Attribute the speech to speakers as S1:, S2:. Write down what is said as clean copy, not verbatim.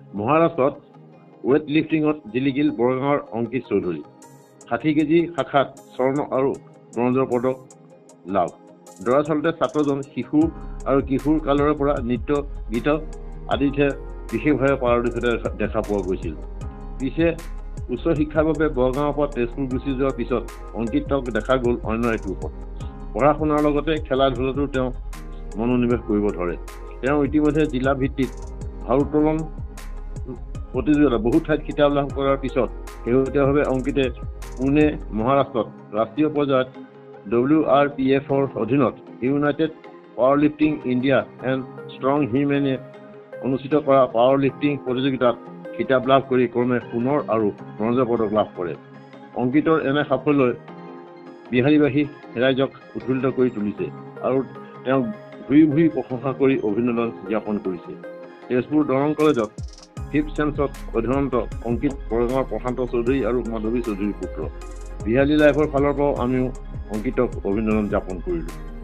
S1: মহাৰাষ্ট্ৰত ৱেট লিফটিঙত জিলিকিল বৰগাঁৱৰ অংকিত চৌধুৰী 60 কেজি শাখাত স্বৰ্ণ আৰু ব্ৰঞ্জৰ পদক লাভ দৰাচলতে ছাত্ৰজন শিশু আৰু কিশোৰ কালৰে পৰা নৃত্য গীত আদিতে বিশেষভাৱে পাৰদৰ্শিতা দেখা পোৱা গৈছিল পিছে উচ্চ শিক্ষাৰ বাবে বৰগাঁৱৰ পৰা তেজপুৰ গুচি যোৱাৰ পিছত অংকিতক দেখা গ'ল অন্য এক ৰূপত পঢ়া শুনাৰ লগতে খেলা ধূলাতো তেওঁ মনোনিৱেশ কৰিব ধৰে তেওঁ ইতিমধ্যে জিলা ভিত্তিক ভাৰোত্তোলন প্ৰতিযোগিতা বহু ঠাইত খিতাপ লাভ কৰাৰ পিছত শেহতীয়াভাৱে অংকিতে পুনে মহাৰাষ্ট্ৰত ৰাষ্ট্ৰীয় পৰ্যায়ত WRPFৰ অধীনত united power lifting India and strong হিমেনে অনুষ্ঠিত কৰা পাৱাৰ লিফটিং প্ৰতিযোগিতাত খিতাপ লাভ কৰি ক্ৰমে সোণৰ আৰু ব্ৰঞ্জৰ পদক লাভ কৰে অংকিতৰ এনে সাফল্যই বিহাৰীবাসী ৰাইজক উৎফুল্লিত কৰি তুলিছে আৰু তেওঁ ভূয়ি প্ৰশংসা কৰি অভিনন্দন জ্ঞাপন কৰিছে তেজপুৰ দৰং কলেজত 5th চেন্সত অধ্যয়নৰত অংকিত বৰগাঁৱৰ প্ৰশান্ত চৌধুৰী আৰু মাধৱী চৌধুৰীৰ পুত্ৰ বিহালী লাইফৰ ফালৰ পৰাও আমিও অংকিতক অভিনন্দন জ্ঞাপন কৰিলোঁ